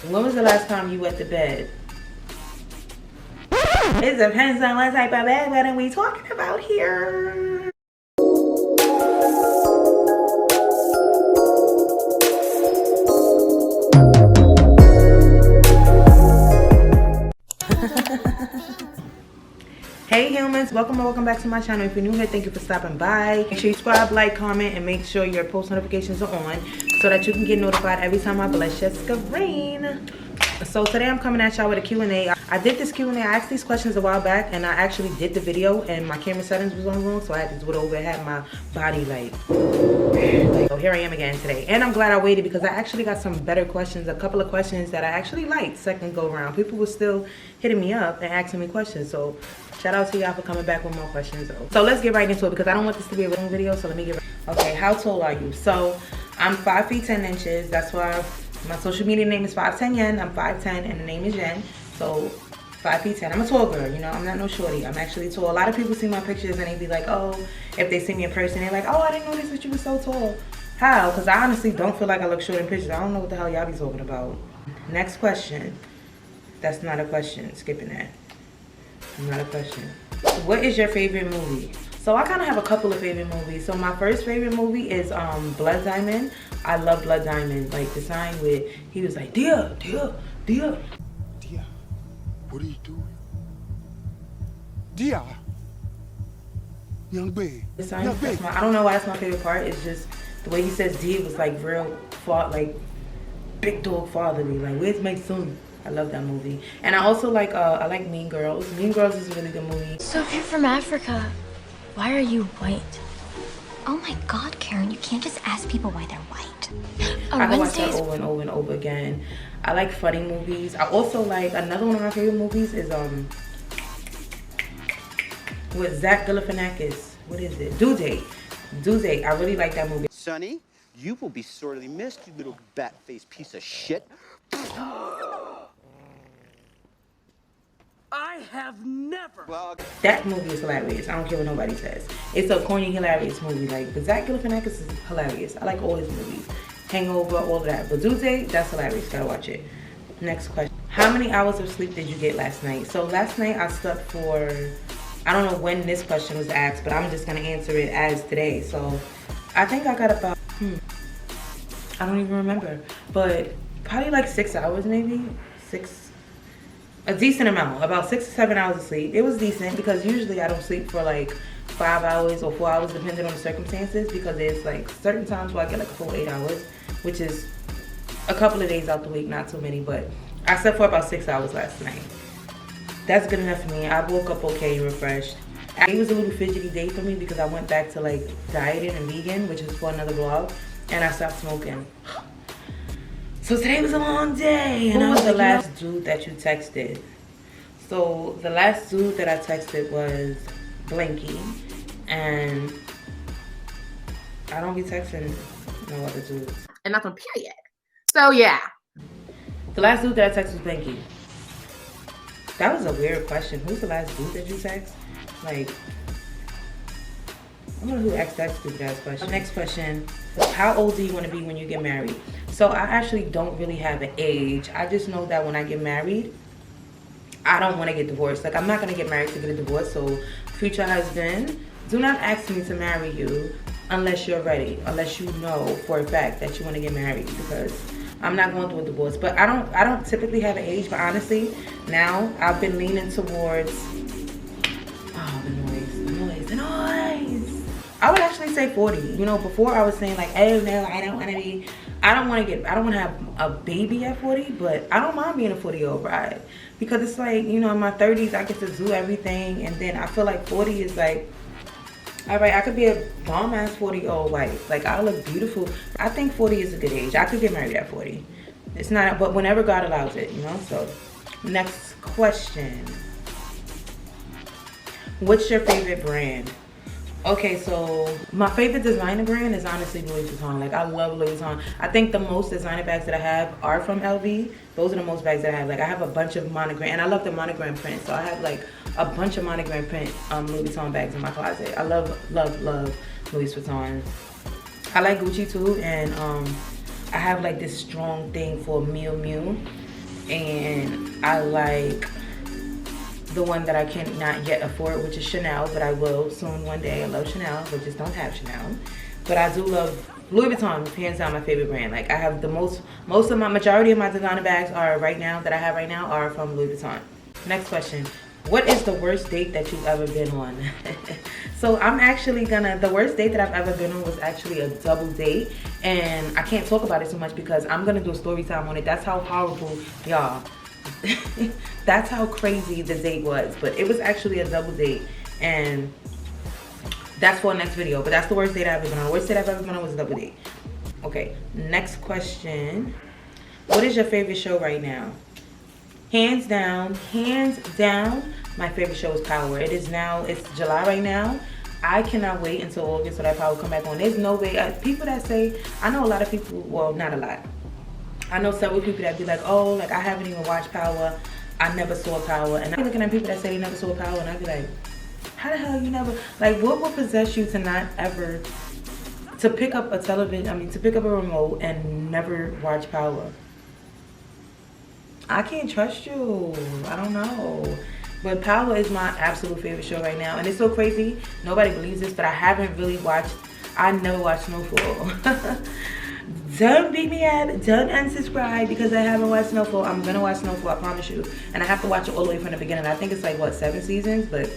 When was the last time you wet the bed? It depends on what type of bed are we talking about here. Hey humans, welcome back to my channel. If you're new here, thank you for stopping by. Make sure you subscribe, like, comment, and make sure your post notifications are on so that you can get notified every time I bless your screen. So today I'm coming at y'all with a Q&A. I did this Q&A, I asked these questions a while back, and I actually did the video and my camera settings was on wrong, so I had to do it over and had my body like, so here I am again today. And I'm glad I waited because I actually got some better questions, a couple of questions that I actually liked second go around. People were still hitting me up and asking me questions, so shout out to y'all for coming back with more questions though. So let's get right into it because I don't want this to be a long video, so let me get right. Okay, how tall are you? So I'm 5 feet 10 inches. That's why my social media name is 5'10 Yen. I'm 5'10 and the name is Yen. So 5 feet 10. I'm a tall girl, you know, I'm not no shorty. I'm actually tall. A lot of people see my pictures and they be like, oh, if they see me in person, they're like, oh, I didn't notice that you were so tall. How? Because I honestly don't feel like I look short in pictures. I don't know what the hell y'all be talking about. Next question. That's not a question. Skipping that. Not a question. What is your favorite movie? So I kind of have a couple of favorite movies. So my first favorite movie is Blood Diamond. I love Blood Diamond. Like the sign with, he was like, Dia, Dia, Dia. Dia, what are you doing? Dia, young babe. The sign, that's I don't know why that's my favorite part. It's just the way he says Dia was like real, like big dog fatherly. Like, where's my son? I love that movie. And I also like, I like Mean Girls. Mean Girls is a really good movie. So if you're from Africa, why are you white? Oh my God, Karen, you can't just ask people why they're white. I can watch that over and over and over again. I like funny movies. I also like, another one of my favorite movies is with Zach Galifianakis. What is it? Due Date. Due Date. I really like that movie. Sonny, you will be sorely missed, you little bat-faced piece of shit. I have never. Well, That movie is hilarious. I don't care what nobody says. It's a corny, hilarious movie. Like, but Zach Galifianakis is hilarious. I like all his movies. Hangover, all of that. But Due Date, that's hilarious. Gotta watch it. Next question. How many hours of sleep did you get last night? So last night I slept for, I don't know when this question was asked, but I'm just gonna answer it as today. So I think I got about, I don't even remember. But probably like 6 hours maybe. A decent amount, about 6 to 7 hours of sleep. It was decent because usually I don't sleep for like 5 hours or 4 hours depending on the circumstances, because there's like certain times where I get like a full 8 hours, which is a couple of days out the week, not too many, but I slept for about 6 hours last night. That's good enough for me. I woke up okay and refreshed. It was a little fidgety day for me because I went back to like dieting and vegan, which is for another vlog, and I stopped smoking. So today was a long day, and I was the last dude that you texted. So the last dude that I texted was Blinky, and I don't be texting no other dudes. And that's on period. So yeah. The last dude that I texted was Blinky. That was a weird question. Who's the last dude that you text? Like, I wonder who asked that stupid ass question. Next question. How old do you want to be when you get married? So I actually don't really have an age. I just know that when I get married, I don't want to get divorced. Like, I'm not going to get married to get a divorce. So future husband, do not ask me to marry you unless you're ready. Unless you know for a fact that you want to get married, because I'm not going through a divorce. But I don't typically have an age, but honestly, now I've been leaning towards, oh, the noise. I would actually say 40. You know, before I was saying like, oh no, I don't want to have a baby at 40, but I don't mind being a 40-year-old bride, because it's like, you know, in my 30s I get to do everything, and then I feel like 40 is like, all right, I could be a bomb ass 40-year-old wife. Like, I look beautiful. I think 40 is a good age. I could get married at 40. It's not, but whenever God allows it, you know. So next question. What's your favorite brand? Okay, so my favorite designer brand is honestly Louis Vuitton. Like, I love Louis Vuitton. I think the most designer bags that I have are from LV. Those are the most bags that I have. Like, I have a bunch of monogram, and I love the monogram print. So I have like a bunch of monogram print Louis Vuitton bags in my closet. I love Louis Vuitton. I like Gucci too, and I have like this strong thing for Miu Miu. and I like the one that I cannot yet afford, which is Chanel, but I will soon one day. I love Chanel, but just don't have Chanel. But I do love Louis Vuitton, hands down my favorite brand. Like I have the majority of my designer bags are right now that I have right now are from Louis Vuitton. Next question. What is the worst date that you've ever been on? So I'm actually the worst date that I've ever been on was actually a double date. And I can't talk about it too much because I'm gonna do a story time on it. That's how horrible, y'all. That's how crazy the date was. But it was actually a double date. And that's for the next video. But that's the worst date I've ever been on. The worst date I've ever been on was a double date. Okay, next question. What is your favorite show right now? Hands down, my favorite show is Power. It's July right now. I cannot wait until August so that Power will come back on. There's no way. People that say, I know a lot of people, well, not a lot. I know several people that be like, oh, like I haven't even watched Power. I never saw Power. And I'm looking at people that say they never saw Power and I be like, how the hell you never, like what would possess you to not ever, to pick up a television, to pick up a remote and never watch Power? I can't trust you. I don't know. But Power is my absolute favorite show right now. And it's so crazy. Nobody believes this, but I never watched Snowfall. Don't beat me up. Don't unsubscribe because I haven't watched Snowfall. I'm going to watch Snowfall, I promise you. And I have to watch it all the way from the beginning. I think it's like, what, 7 seasons? But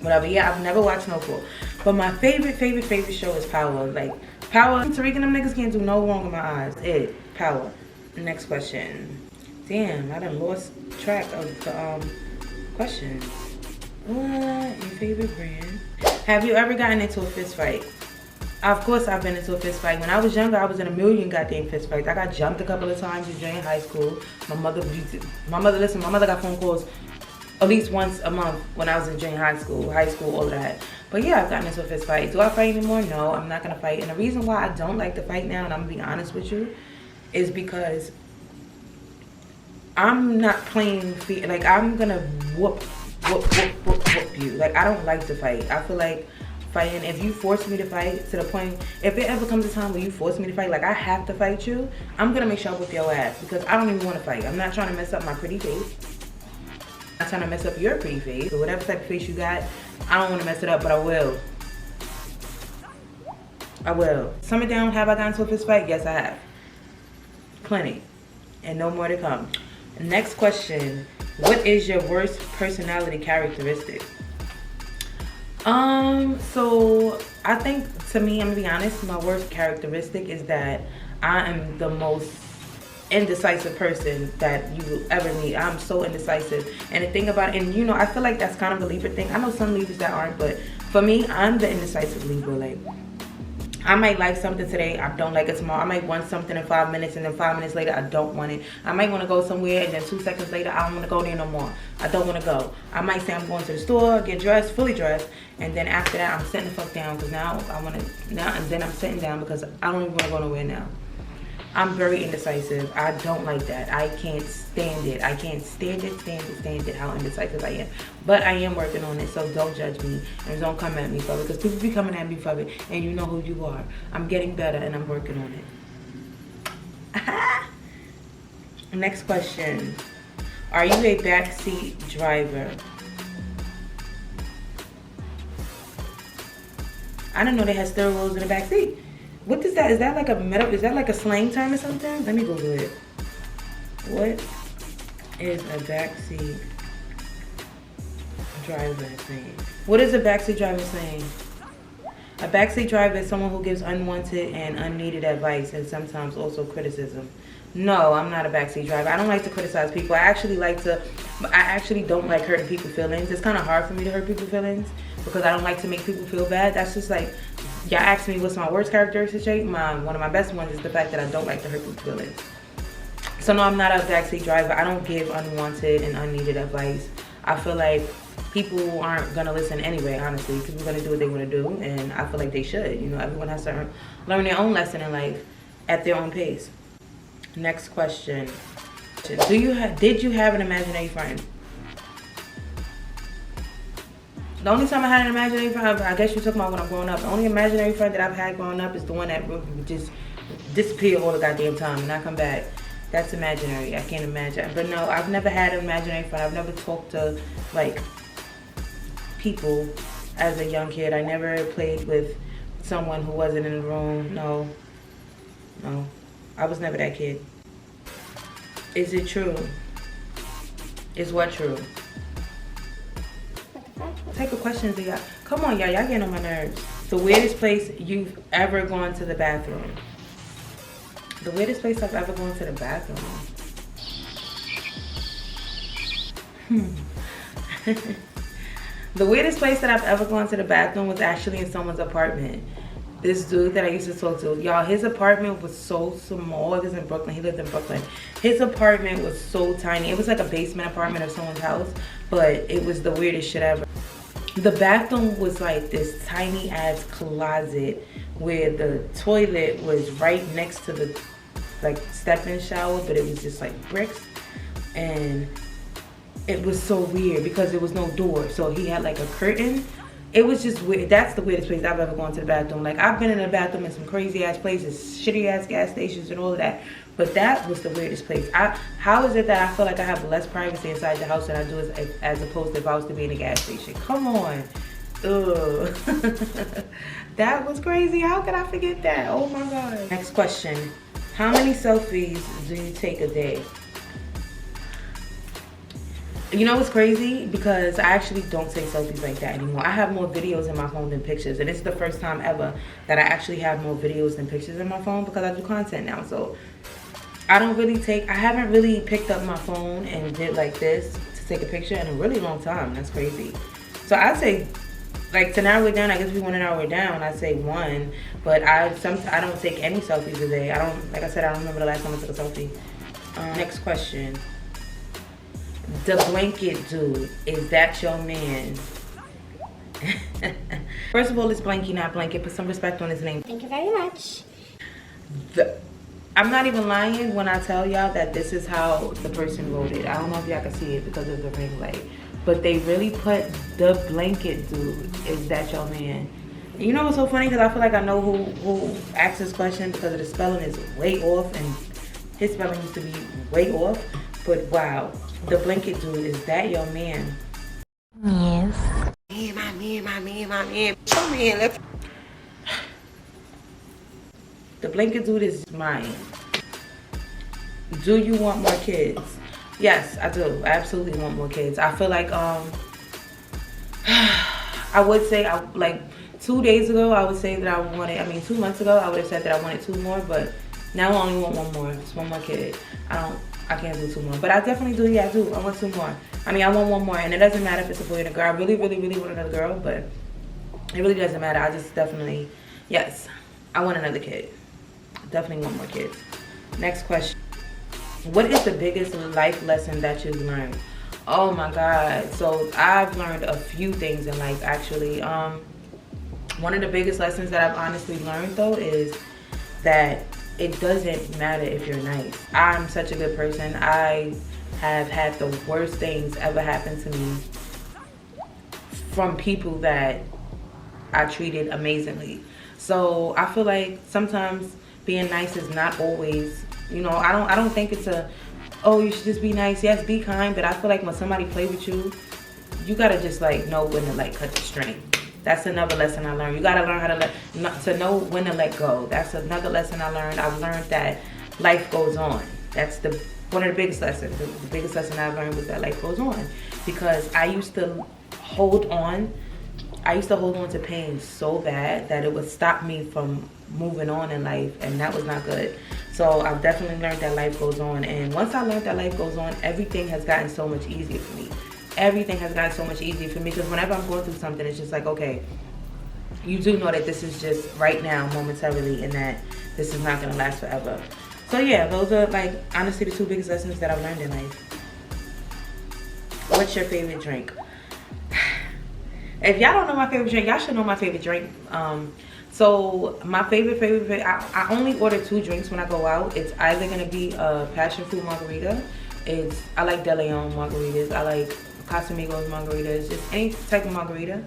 whatever. Yeah, I've never watched Snowfall. But my favorite show is Power. Like, Power, Tariq and them niggas can't do no wrong in my eyes. Power. Next question. Damn, I done lost track of the questions. What? Your favorite brand? Have you ever gotten into a fist fight? Of course I've been into a fist fight. When I was younger, I was in a million goddamn fist fights. I got jumped a couple of times in junior high school. My mother got phone calls at least once a month when I was in junior high school, all of that. But yeah, I've gotten into a fist fight. Do I fight anymore? No, I'm not gonna fight. And the reason why I don't like to fight now, and I'm gonna be honest with you, is because I'm not playing, like I'm gonna whoop you. Like I don't like to fight. I feel like fighting, if you force me to fight to the point, if it ever comes a time where you force me to fight, like I have to fight you, I'm gonna make sure I whip your ass because I don't even wanna fight. I'm not trying to mess up my pretty face. I'm not trying to mess up your pretty face. So whatever type of face you got, I don't wanna mess it up, but I will. Summer down, have I gotten into a fist fight? Yes, I have. Plenty. And no more to come. Next question. What is your worst personality characteristic? So I think, to me, I'm gonna be honest, my worst characteristic is that I am the most indecisive person that you will ever meet. I'm so indecisive. And the thing about it, and you know, I feel like that's kind of a Libra thing. I know some Libras that aren't, but for me, I'm the indecisive Libra. Like, I might like something today, I don't like it tomorrow. I might want something in 5 minutes and then 5 minutes later I don't want it. I might want to go somewhere and then 2 seconds later I don't want to go there no more. I don't want to go. I might say I'm going to the store, get dressed, fully dressed, and then after that I'm sitting the fuck down because now and then I'm sitting down because I don't even want to go nowhere now. I'm very indecisive. I don't like that. I can't stand it. I can't stand it, how indecisive I am. But I am working on it, so don't judge me and don't come at me for it because people be coming at me for it and you know who you are. I'm getting better and I'm working on it. Next question. Are you a backseat driver? I didn't know they had steering wheels in the back seat. What is that? Is that like a slang term or something? Let me Google it. What is a backseat driver saying? What is a backseat driver saying? A backseat driver is someone who gives unwanted and unneeded advice and sometimes also criticism. No, I'm not a backseat driver. I don't like to criticize people. I actually don't like hurting people's feelings. It's kind of hard for me to hurt people's feelings because I don't like to make people feel bad. That's just like, y'all asked me what's my worst characteristic trait. One of my best ones is the fact that I don't like to hurt people's feelings. So no, I'm not a backseat driver. I don't give unwanted and unneeded advice. I feel like people aren't gonna listen anyway, honestly. People are gonna do what they wanna do, and I feel like they should. You know, everyone has to learn their own lesson in life at their own pace. Next question. Did you have an imaginary friend? The only time I had an imaginary friend, I guess you're talking about when I'm growing up. The only imaginary friend that I've had growing up is the one that just disappeared all the goddamn time and not come back. That's imaginary. I can't imagine. But no, I've never had an imaginary friend. I've never talked to like people as a young kid. I never played with someone who wasn't in the room. No. I was never that kid. Is it true? Is what true? What type of questions do y'all? Come on, y'all getting on my nerves. The weirdest place you've ever gone to the bathroom. The weirdest place I've ever gone to the bathroom. The weirdest place that I've ever gone to the bathroom was actually in someone's apartment. This dude that I used to talk to, y'all, his apartment was so small. It was in Brooklyn. He lived in Brooklyn. His apartment was so tiny. It was like a basement apartment of someone's house, but it was the weirdest shit ever. The bathroom was like this tiny ass closet where the toilet was right next to the like step-in shower, but it was just like bricks. And it was so weird because there was no door, so he had like a curtain. It was just weird. That's the weirdest place I've ever gone to the bathroom. Like, I've been in the bathroom in some crazy ass places, shitty ass gas stations and all of that, but that was the weirdest place. How is it that I feel like I have less privacy inside the house than I do as opposed to if I was to be in a gas station? Come on. Ugh. That was crazy. How could I forget that? Oh my god. Next question. How many selfies do you take a day? You know what's crazy? Because I actually don't take selfies like that anymore. I have more videos in my phone than pictures. And it's the first time ever that I actually have more videos than pictures in my phone because I do content now. So I haven't really picked up my phone and did like this to take a picture in a really long time. That's crazy. So I'd say, like, to narrow it down, I guess if we want to narrow it down, I'd say 1. But I don't take any selfies a day. Like I said, I don't remember the last time I took a selfie. Next question. The blanket dude, is that your man? First of all, it's Blanky, not Blanket. Put some respect on his name. Thank you very much. I'm not even lying when I tell y'all that this is how the person wrote it. I don't know if y'all can see it because of the ring light, but they really put the blanket dude, is that your man? You know what's so funny? Because I feel like I know who asked this question because of the spelling is way off, and his spelling used to be way off. But wow, the blanket dude, is that your man? Yes. My man. Show me. The blanket dude is mine. Do you want more kids? Yes, I do. I absolutely want more kids. I feel like I would say, like 2 days ago, I would say that I wanted, 2 months ago, I would have said that I wanted 2 more, but now I only want 1 more. It's 1 more kid. I can't do 2 more, but I definitely do. Yeah, I do. I want 2 more. I want 1 more, and it doesn't matter if it's a boy or a girl. I really, really, really want another girl, but it really doesn't matter. I just definitely, yes, I want another kid. Definitely want more kids. Next question. What is the biggest life lesson that you've learned? Oh my God. So I've learned a few things in life, actually. One of the biggest lessons that I've honestly learned, though, is that it doesn't matter if you're nice. I'm such a good person. I have had the worst things ever happen to me from people that I treated amazingly. So I feel like sometimes being nice is not always, I don't think it's oh, you should just be nice. Yes, be kind, but I feel like when somebody play with you, you gotta just like know when to like cut the string. That's another lesson I learned. You gotta learn how to know when to let go. That's another lesson I learned. I've learned that life goes on. That's one of the biggest lessons. The biggest lesson I learned was that life goes on, because I used to hold on to pain so bad that it would stop me from moving on in life, and that was not good. So I've definitely learned that life goes on, and once I learned that life goes on, everything has gotten so much easier for me. Everything has gotten so much easier for me, because whenever I'm going through something, it's just like, okay, you do know that this is just right now, momentarily, and that this is not gonna last forever. So yeah, those are like honestly the 2 biggest lessons that I've learned in life. What's your favorite drink? If y'all don't know my favorite drink, y'all should know my favorite drink. So my favorite, I only order 2 drinks when I go out. It's either gonna be a passion fruit margarita. I like De Leon margaritas. I like Casamigos margaritas, just any type of margarita.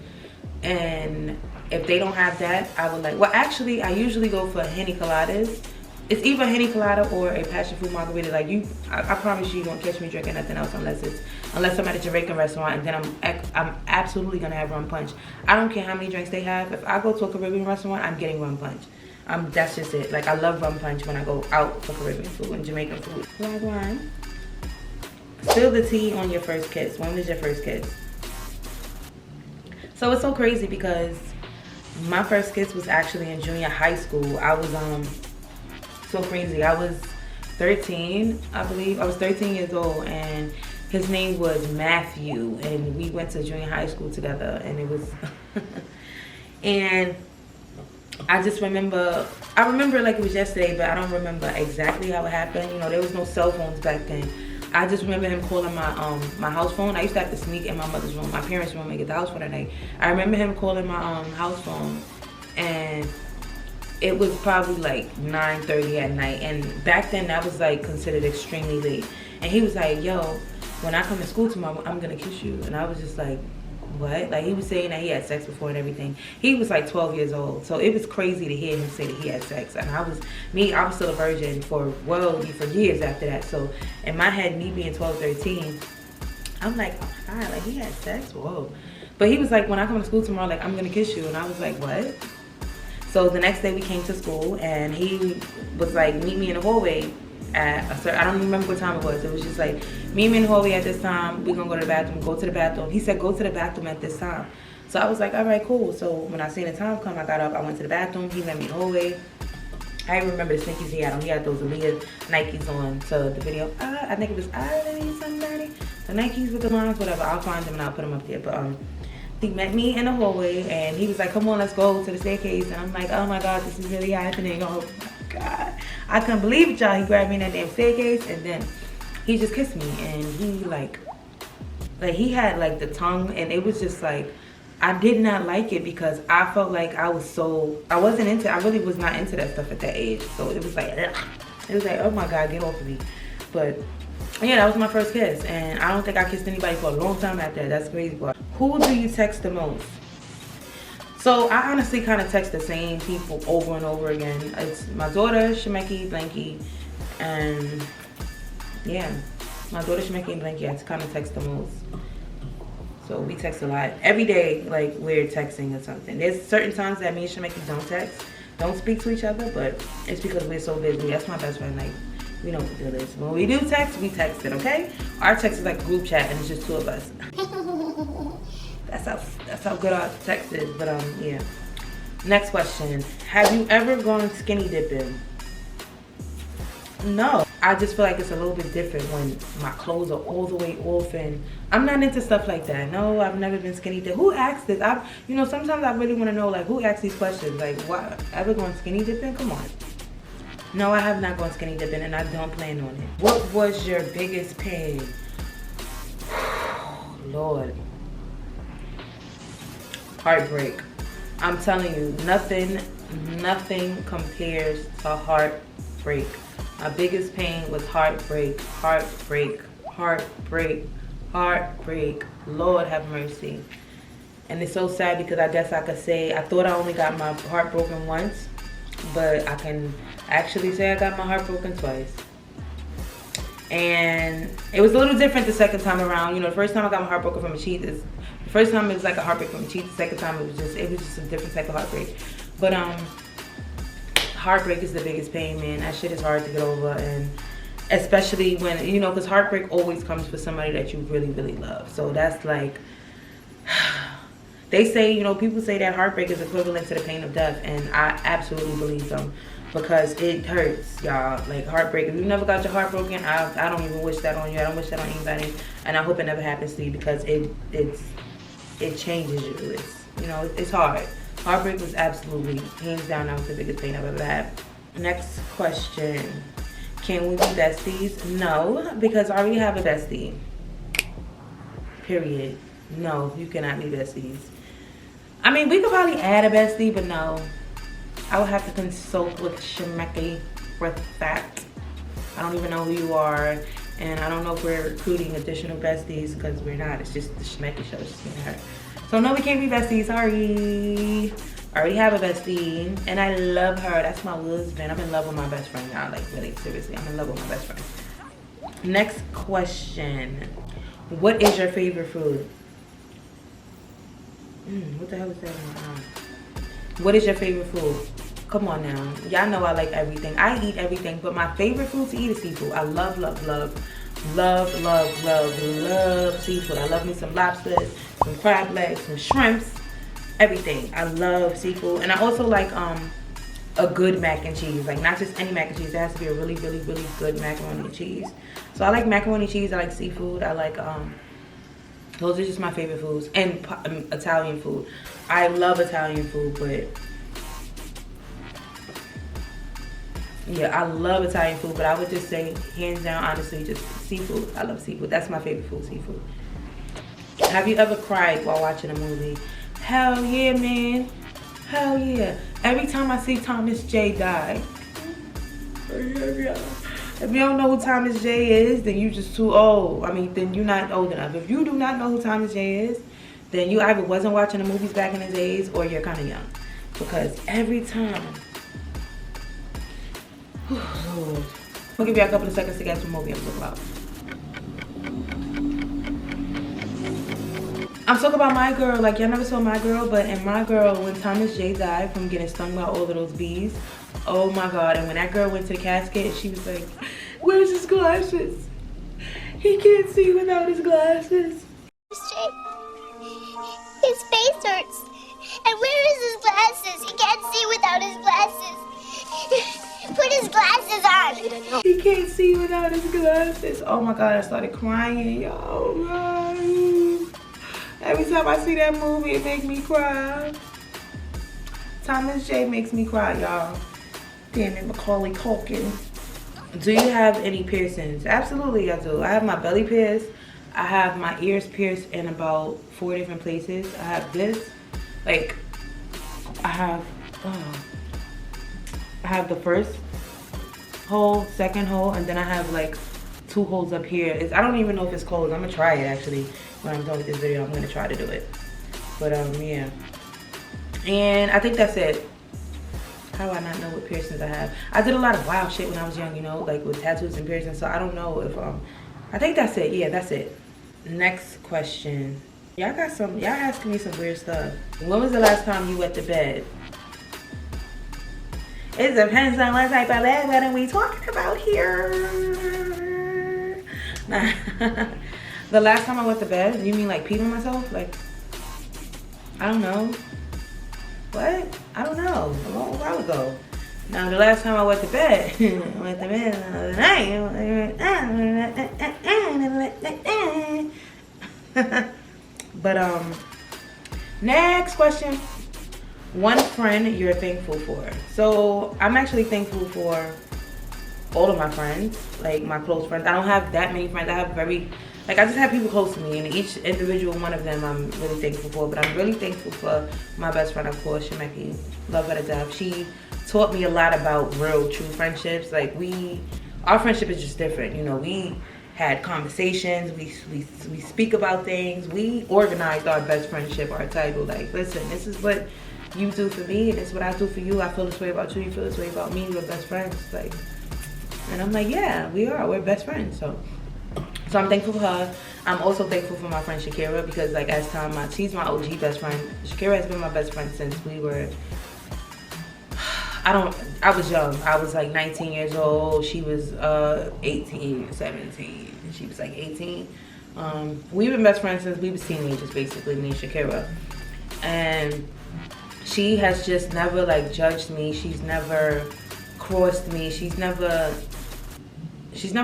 And if they don't have that, I would like, well, actually, I usually go for Henny Coladas. it's either Henny Colada or a passion fruit margarita. Like I promise you won't catch me drinking nothing else unless I'm at a Jamaican restaurant, and then I'm absolutely gonna have rum punch. I don't care how many drinks they have. If I go to a Caribbean restaurant, I'm getting rum punch. That's just it. Like, I love rum punch when I go out for Caribbean food and Jamaican food. Black wine. Spill the tea on your first kiss. When was your first kiss? So it's so crazy because my first kiss was actually in junior high school. I was so crazy. I was 13, I believe. I was 13 years old, and his name was Matthew, and we went to junior high school together, and it was and I just remember, I remember it like it was yesterday, but I don't remember exactly how it happened. You know, there was no cell phones back then. I just remember him calling my house phone. I used to have to sneak in my mother's room, my parents' room, and get the house phone at night. I remember him calling my house phone, and it was probably like 9:30 at night. And back then, that was like considered extremely late. And he was like, "Yo, when I come to school tomorrow, I'm gonna kiss you." And I was just like, what? Like, he was saying that he had sex before and everything. He was like 12 years old, so it was crazy to hear him say that he had sex. And I was still a virgin for years after that. So in my head, me being 12, 13, I'm like, oh my God, like, he had sex? Whoa. But he was like, when I come to school tomorrow, like, I'm gonna kiss you. And I was like, what? So the next day we came to school, and he was like, meet me in the hallway at a certain, I don't remember what time it was. It was just like, meet me in the hallway at this time. We're gonna go to the bathroom. Go to the bathroom. He said, go to the bathroom at this time. So I was like, all right, cool. So when I seen the time come, I got up. I went to the bathroom. He met me in the hallway. I remember the sneakers he had on. He had those Aaliyah Nikes on to the video. I think it was somebody. The Nikes with the lines, whatever. I'll find them and I'll put them up there. But he met me in the hallway, and he was like, come on, let's go to the staircase. And I'm like, oh my God, this is really happening. Oh my God. I couldn't believe it, y'all. He grabbed me in that damn staircase, and then he just kissed me. And he like he had like the tongue, and it was just like, I did not like it because I felt like I really was not into that stuff at that age. So it was like, ugh. It was like, oh my God, get off of me. But yeah, that was my first kiss, and I don't think I kissed anybody for a long time after that. That's crazy. But who do you text the most? So I honestly kind of text the same people over and over again. It's my daughter, Shemeki Blanky, and yeah, my daughter Shemeki and Blanky, I kind of text the most. So we text a lot. Every day, like, we're texting or something. There's certain times that me and Shemeki don't speak to each other, but it's because we're so busy. That's my best friend. Like, we don't do this. When we do text, we text it, okay? Our text is like a group chat, and it's just two of us. That's how good our text is. But yeah. Next question. Have you ever gone skinny dipping? No. I just feel like it's a little bit different when my clothes are all the way off, and I'm not into stuff like that. No, I've never been skinny dipping. Who asked this? Sometimes I really want to know, like, who asked these questions? Like, what? Ever gone skinny dipping? Come on. No, I have not gone skinny dipping, and I don't plan on it. What was your biggest pain? Lord. Heartbreak. I'm telling you, nothing compares to heartbreak. My biggest pain was heartbreak. Lord have mercy. And it's so sad because I guess I could say, I thought I only got my heart broken once, but I can actually say I got my heart broken twice. And it was a little different the second time around. You know, the first time I got my heart broken from a cheat, the first time it was like a heartbreak from a cheat. The second time it was just a different type of heartbreak. But heartbreak is the biggest pain, man. That shit is hard to get over, and especially when, because heartbreak always comes for somebody that you really, really love. So that's like, they say, people say that heartbreak is equivalent to the pain of death, and I absolutely believe them, because it hurts, y'all. Like, heartbreak, if you never got your heart broken, I don't even wish that on you. I don't wish that on anybody, and I hope it never happens to you, because it changes you. It's hard. Heartbreak was absolutely, hands down, that was the biggest pain I've ever had. Next question. Can we be besties? No, because I already have a bestie. Period. No, you cannot be besties. I mean, we could probably add a bestie, but no. I would have to consult with Shemeki with that. I don't even know who you are, and I don't know if we're recruiting additional besties, because we're not. It's just the Shemeki show. It's just me and her. So no, we can't be besties. Sorry. I already have a bestie, and I love her. That's my husband. I'm in love with my best friend now. Like, really, seriously, I'm in love with my best friend. Next question. What is your favorite food? What the hell is that? What is your favorite food? Come on now. Y'all know I like everything. I eat everything, but my favorite food to eat is seafood. I love seafood. I love me some lobsters, some crab legs, some shrimps, everything. I love seafood. And I also like a good mac and cheese. Like, not just any mac and cheese. It has to be a really good macaroni and cheese. So I like macaroni and cheese. I like seafood. I like those are just my favorite foods. And Italian food. I love Italian food, but yeah, I love Italian food, but I would just say, hands down, honestly, just seafood. I love seafood. That's my favorite food, seafood. Have you ever cried while watching a movie? Hell yeah, man. Hell yeah. Every time I see Thomas J die. If you don't know who Thomas J is, then you just too old. I mean, then you're not old enough. If you do not know who Thomas J is, then you either wasn't watching the movies back in the days or you're kind of young. Because every time... Lord. I'll give you a couple of seconds to guess what movie I'm talking about. I'm talking about My Girl. Like, y'all never saw My Girl, but in My Girl, when Thomas J died from getting stung by all of those bees, oh my God. And when that girl went to the casket, she was like, where's his glasses? He can't see without his glasses. His face hurts. And where is his glasses? He can't see without his glasses. Put his glasses on. He can't see without his glasses. Oh my God, I started crying, y'all. Every time I see that movie, it makes me cry. Thomas J makes me cry, y'all. Damn it, Macaulay Culkin. Do you have any piercings? Absolutely, I do. I have my belly pierced. I have my ears pierced in about 4 different places. I have this. Like, I have the first hole, second hole, and then I have like 2 holes up here. I don't even know if it's closed. I'm gonna try it actually. When I'm done with this video, I'm gonna try to do it. But yeah. And I think that's it. How do I not know what piercings I have? I did a lot of wild shit when I was young, you know, like with tattoos and piercings. So I don't know if I think that's it. Yeah, that's it. Next question. Y'all asking me some weird stuff. When was the last time you wet the bed? It depends on what type of bed that we talking about here. Nah. The last time I wet the bed, you mean like peed on myself? Like, I don't know. What? I don't know. A long while ago. Now, the last time I wet the bed, I wet the bed the night. But, next question. One friend you're thankful for. So, I'm actually thankful for all of my friends, like my close friends. I don't have that many friends. I have I just have people close to me, and each individual one of them I'm really thankful for. But I'm really thankful for my best friend, of course, Shemeki. Love her to death. She taught me a lot about real, true friendships. Like, our friendship is just different. You know, we had conversations. We speak about things. We organized our best friendship, our title. Like, listen, this is what you do for me, and this is what I do for you. I feel this way about you. You feel this way about me. We're best friends. Like, and I'm like, yeah, we are. We're best friends. So I'm thankful for her. I'm also thankful for my friend Shakira, because like as time, she's my OG best friend. Shakira has been my best friend since we were, I was young. I was like 19 years old. She was 18, 17. And she was like 18. We've been best friends since we were teenagers, basically, me and Shakira. And she has just never like judged me. She's never crossed me. She's never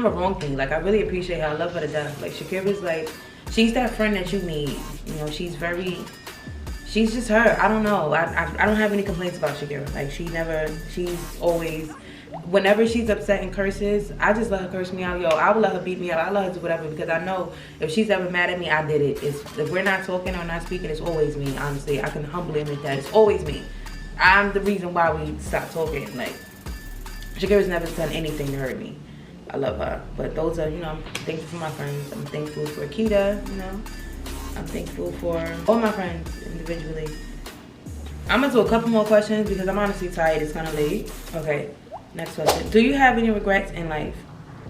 wronged me. Like, I really appreciate her. I love her to death. Like, Shakira's like, she's that friend that you need. You know, she's just her. I don't know. I don't have any complaints about Shakira. Like, she's always, whenever she's upset and curses, I just let her curse me out. Yo, I will let her beat me up. I let her do whatever, because I know if she's ever mad at me, I did it. If we're not talking or not speaking, it's always me, honestly. I can humbly admit that. It's always me. I'm the reason why we stopped talking. Like, Shakira's never done anything to hurt me. I love her. But those are, you know, I'm thankful for my friends. I'm thankful for Akita, you know. I'm thankful for all my friends individually. I'm gonna do a couple more questions because I'm honestly tired. It's kind of late. Okay, next question. Do you have any regrets in life?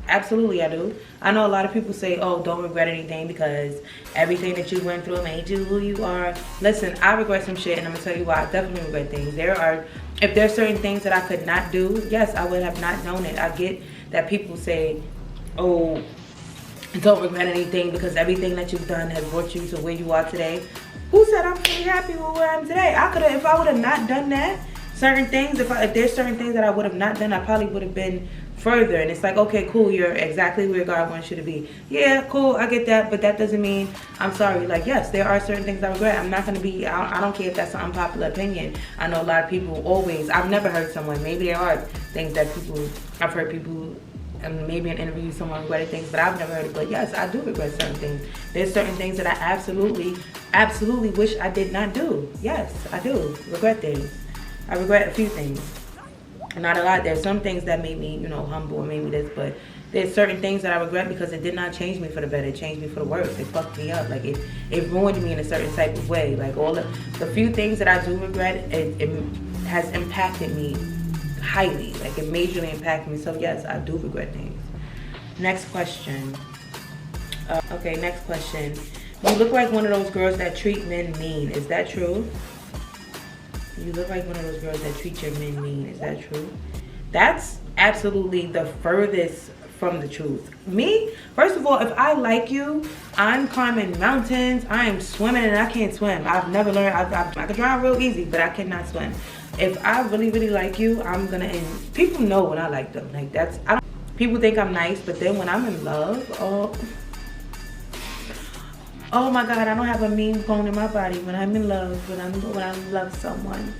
Absolutely, I do. I know a lot of people say, oh, don't regret anything because everything that you went through made you who you are. Listen, I regret some shit, and I'm gonna tell you why. I definitely regret things. If there's certain things that I could not do, yes, I would have not known it. I get that people say, oh, don't regret anything because everything that you've done has brought you to where you are today. Who said I'm really happy with where I am today? I could have, if I would have not done that, certain things, if there's certain things that I would have not done, I probably would have been further. And it's like, okay, cool, you're exactly where God wants you to be. Yeah, cool, I get that, but that doesn't mean I'm sorry. Like, yes, there are certain things I regret. I'm not gonna be, I don't care if that's an unpopular opinion. I know a lot of people always, I've never heard someone, maybe there are things that I've heard people, and maybe in interviews someone regretted things, but I've never heard it. But yes, I do regret certain things. There's certain things that I absolutely wish I did not do. Yes, I do regret things. I regret a few things. Not a lot. There's some things that made me, you know, humble and made me this, but there's certain things that I regret because it did not change me for the better. It changed me for the worse. It fucked me up. Like it ruined me in a certain type of way. Like all the few things that I do regret, it has impacted me highly. Like it majorly impacted me. So yes, I do regret things. Next question. Okay, next question. You look like one of those girls that treat men mean. Is that true? You look like one of those girls that treat your men mean. Is that true? That's absolutely the furthest from the truth. Me, first of all, if I like you, I'm climbing mountains, I am swimming, and I can't swim. I've never learned. I can drown real easy, but I cannot swim. If I really like you, I'm gonna end. People know when I like them. Like that's, people think I'm nice, but then when I'm in love, oh my God, I don't have a mean bone in my body when I'm in love, when I love someone.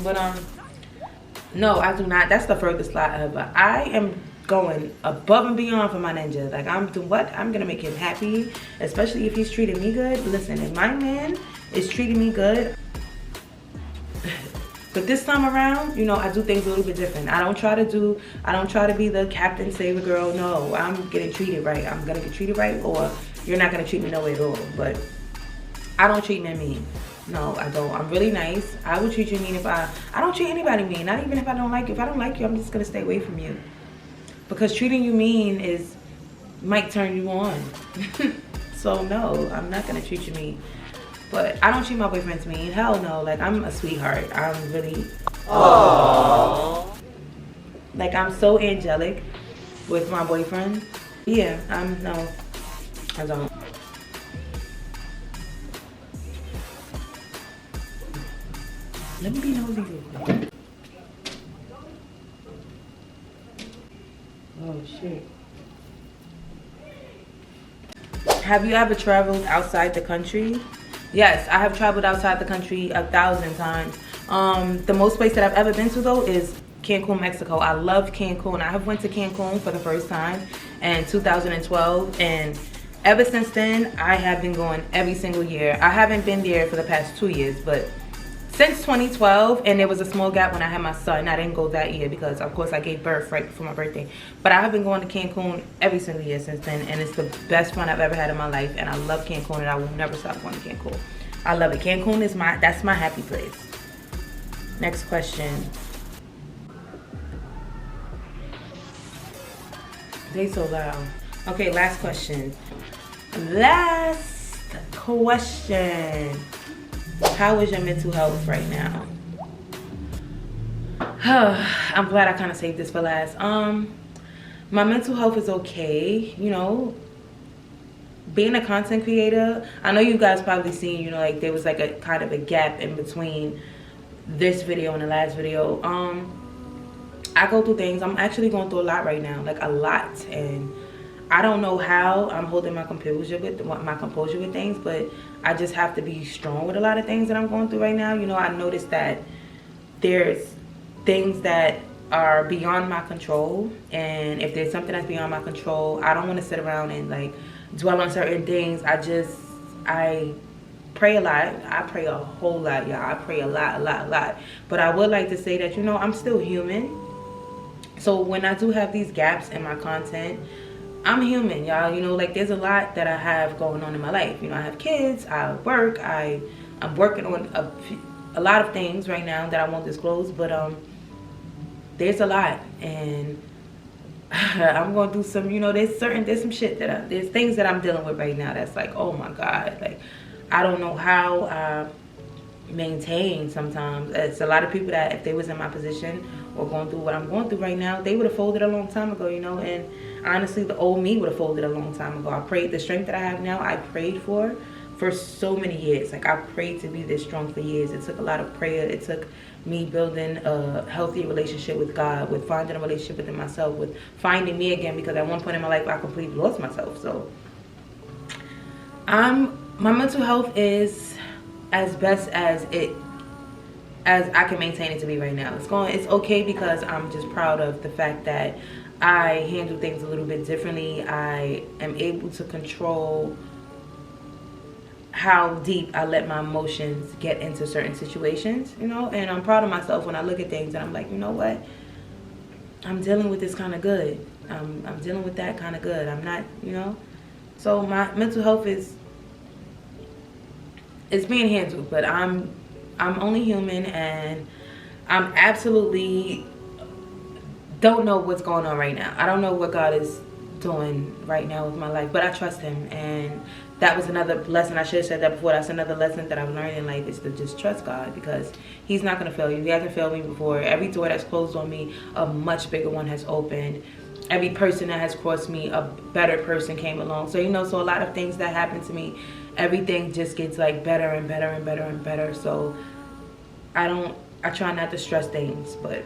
But no, I do not. That's the furthest lie ever. I am going above and beyond for my ninja. Like I'm doing what? I'm gonna make him happy, especially if he's treating me good. Listen, if my man is treating me good, but this time around, you know, I do things a little bit different. I don't try to be the Captain Save a Girl. No, I'm getting treated right. I'm gonna get treated right, or you're not gonna treat me no way at all. But I don't treat men mean. No, I don't. I'm really nice. I would treat you mean if I don't treat anybody mean. Not even if I don't like you. If I don't like you, I'm just gonna stay away from you. Because treating you mean might turn you on. So no, I'm not gonna treat you mean. But I don't treat my boyfriends mean. Hell no. Like I'm a sweetheart. I'm really, aww. Like I'm so angelic with my boyfriend. Yeah, no, I don't. Let me be nosy real quick. Oh shit. Have you ever traveled outside the country? Yes, I have traveled outside the country 1,000 times. The most place that I've ever been to though is Cancun, Mexico. I love Cancun. I have went to Cancun for the first time in 2012, and ever since then I have been going every single year. I haven't been there for the past 2 years, but since 2012, and there was a small gap when I had my son. I didn't go that year because of course I gave birth right before my birthday. But I have been going to Cancun every single year since then, and it's the best fun I've ever had in my life, and I love Cancun, and I will never stop going to Cancun. I love it. Cancun is that's my happy place. Next question. They so loud. Okay, last question. Last question. How is your mental health right now? I'm glad I kind of saved this for last. My mental health is okay. You know, being a content creator, I know you guys probably seen, you know, like there was like a kind of a gap in between this video and the last video. I go through things. I'm actually going through a lot right now, like a lot, and I don't know how I'm holding my composure with things, but I just have to be strong with a lot of things that I'm going through right now. You know, I noticed that there's things that are beyond my control, and if there's something that's beyond my control, I don't want to sit around and like dwell on certain things. I pray a lot. I pray a whole lot, y'all. I pray a lot. But I would like to say that, you know, I'm still human. So when I do have these gaps in my content, I'm human, y'all. You know, like there's a lot that I have going on in my life. You know, I have kids, I work, I'm working on a lot of things right now that I won't disclose, but there's a lot, and I'm going through some, you know, there's some shit that there's things that I'm dealing with right now that's like, oh my God, like I don't know how I maintain sometimes. It's a lot of people that if they was in my position or going through what I'm going through right now, they would have folded a long time ago, you know. And honestly, the old me would have folded a long time ago. I prayed the strength that I have now, I prayed for so many years. Like I prayed to be this strong for years. It took a lot of prayer. It took me building a healthy relationship with God, with finding a relationship within myself, with finding me again, because at one point in my life I completely lost myself. So my mental health is as best as I can maintain it to be right now. It's okay, because I'm just proud of the fact that I handle things a little bit differently. I am able to control how deep I let my emotions get into certain situations, you know. And I'm proud of myself when I look at things and I'm like, you know what, I'm dealing with this kind of good. I'm dealing with that kind of good. I'm not, you know. So my mental health it's being handled, but I'm only human, and I'm absolutely don't know what's going on right now. I don't know what God is doing right now with my life, but I trust him. And that was another lesson. I should have said that before. That's another lesson that I've learned in life, is to just trust God, because he's not going to fail you. He hasn't failed me before. Every door that's closed on me, a much bigger one has opened. Every person that has crossed me, a better person came along. So, you know, so a lot of things that happen to me, everything just gets like better and better and better and better. So I try not to stress things, but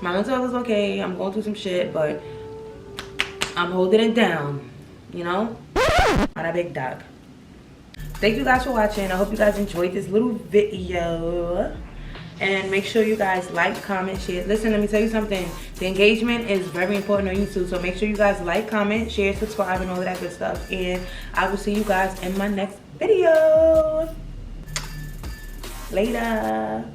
my mental health is okay. I'm going through some shit, but I'm holding it down, you know, on a big dog. Thank you guys for watching. I hope you guys enjoyed this little video. And make sure you guys like, comment, share. Listen, let me tell you something. The engagement is very important on YouTube. So make sure you guys like, comment, share, subscribe, and all of that good stuff. And I will see you guys in my next video. Later.